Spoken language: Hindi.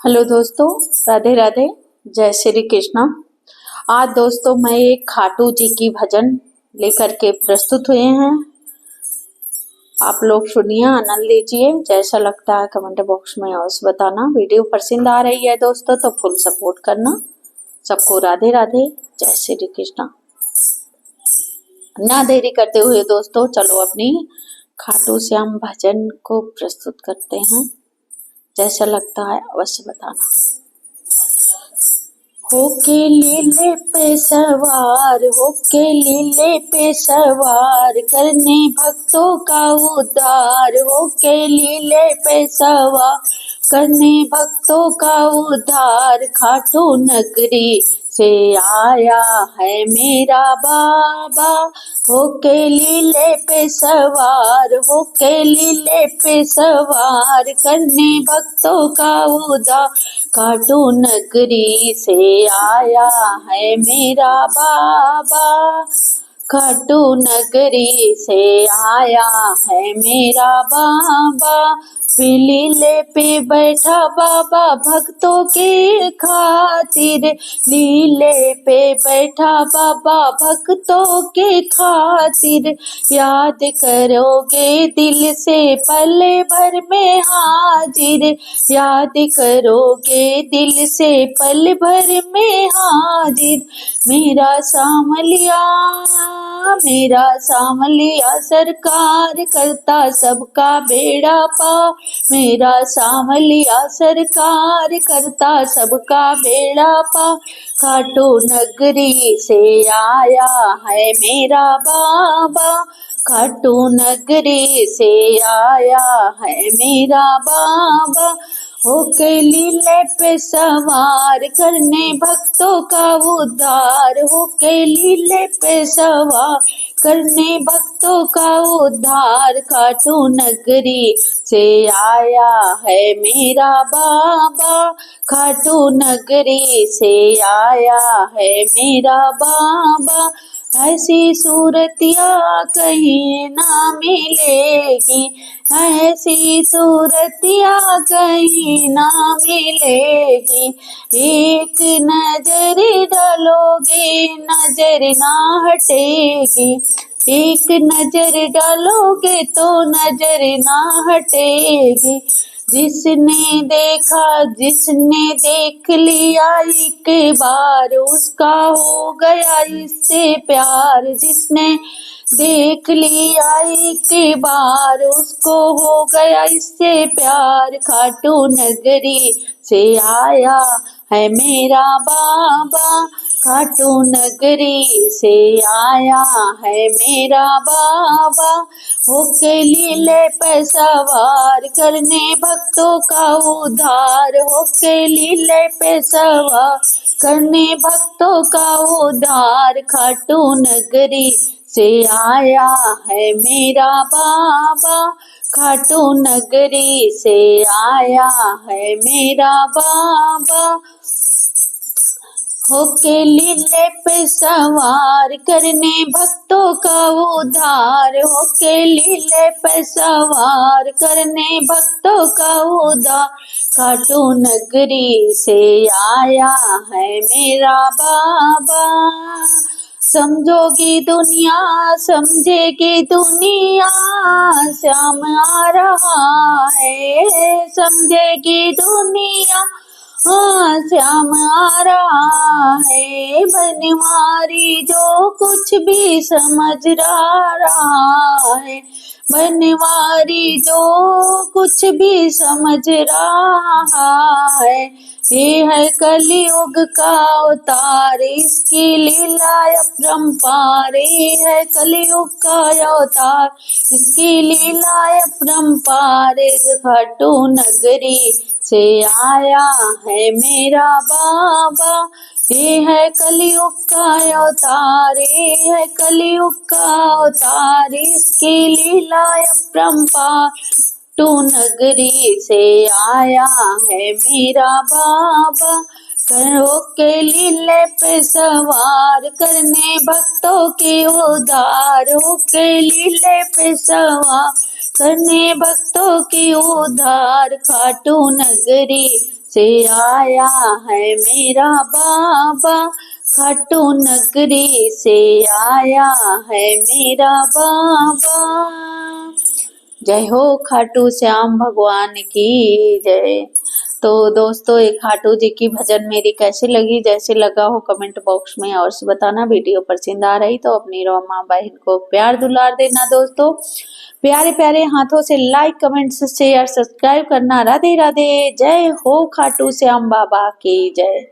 हेलो दोस्तों, राधे राधे, जय श्री कृष्णा। आज दोस्तों मैं एक खाटू जी की भजन लेकर के प्रस्तुत हुए हैं। आप लोग सुनिए, आनंद लीजिए। जैसा लगता है कमेंट बॉक्स में अवश्य बताना। वीडियो पसंद आ रही है दोस्तों तो फुल सपोर्ट करना। सबको राधे राधे, जय श्री कृष्णा। ना देरी करते हुए दोस्तों चलो अपनी खाटू श्याम भजन को प्रस्तुत करते हैं। जैसा लगता है अवश्य बताना। होके लीले पे सवार, होके लीले पे सवार, करने भक्तों का उद्धार। होके लीले पे सवार, करने भक्तों का उद्धार। खाटू नगरी से आया है मेरा बाबा। होके लीले पे सवार, होके लीले पे सवार, करने भक्तों का उद्धार। खाटू नगरी से आया है मेरा बाबा। खाटू नगरी से आया है मेरा बाबा। लीले पे बैठा बाबा भक्तों के खातिर। लीले पे बैठा बाबा भक्तों के खातिर। याद करोगे दिल से पल भर में हाजिर। याद करोगे दिल से पल भर में हाजिर। मेरा सामलिया, मेरा सामलिया सरकार, करता सबका बेड़ा पार। मेरा सामलिया सरकार, करता सबका बेड़ा पार। खाटू नगरी से आया है मेरा बाबा। खाटू नगरी से आया है मेरा बाबा। होके लीले पे सवार, करने भक्तों का उद्धार। होके लीले पे सवार, करने भक्तों का उद्धार। खाटू नगरी से आया है मेरा बाबा। खाटू नगरी से आया है मेरा बाबा। ऐसी सूरतिया कहीं ना मिलेगी। ऐसी सूरतिया कहीं ना मिलेगी। एक नजर डालोगे नजर ना हटेगी। एक नजर डालोगे तो नजर ना हटेगी। जिसने देखा, जिसने देख लिया एक बार, उसका हो गया इससे प्यार। जिसने देख लिया एक बार, उसको हो गया इससे प्यार। खाटू नगरी से आया है मेरा बाबा। खाटू नगरी से आया है मेरा बाबा। होके लीले पे सवार, करने भक्तों का उद्धार। होके लीले पे सवार, करने भक्तों का उद्धार। खाटू नगरी से आया है मेरा बाबा। खाटू नगरी से आया है मेरा बाबा। होके लीले पे सवार, करने भक्तों का उद्धार। होके लीले पे सवार, करने भक्तों का उद्धार। खाटू नगरी से आया है मेरा बाबा। समझोगी दुनिया, समझेगी दुनिया, श्याम आ रहा है। समझेगी दुनिया, हाँ श्याम आ रहा है। बनवारी जो कुछ भी समझ रहा है। बनवारी जो कुछ भी समझ रहा है। ये है कलयुग का अवतार, इसकी लीला अपरंपार। ये है कलयुग का अवतार, इसकी लीला अपरंपार। खाटू नगरी से आया है मेरा बाबा। ये है कलयुग का अवतार, ये है कलयुग का अवतार। इसकी लीला अपरंपार। खाटू नगरी से आया है मेरा बाबा। करो के लीले पे सवार, करने भक्तों के उद्धार। होके लीले पे सवार, करने भक्तों की उद्धार। खाटू नगरी से आया है मेरा बाबा, खाटू नगरी से आया है मेरा बाबा। जय हो खाटू श्याम भगवान की जय। तो दोस्तों, एक खाटू जी की भजन मेरी कैसी लगी, जैसे लगा हो कमेंट बॉक्स में अवश्य बताना। वीडियो पसंद आ रही तो अपनी माँ बहन को प्यार दुलार देना दोस्तों। प्यारे प्यारे हाथों से लाइक कमेंट शेयर सब्सक्राइब करना। राधे राधे। जय हो खाटू श्याम बाबा की जय।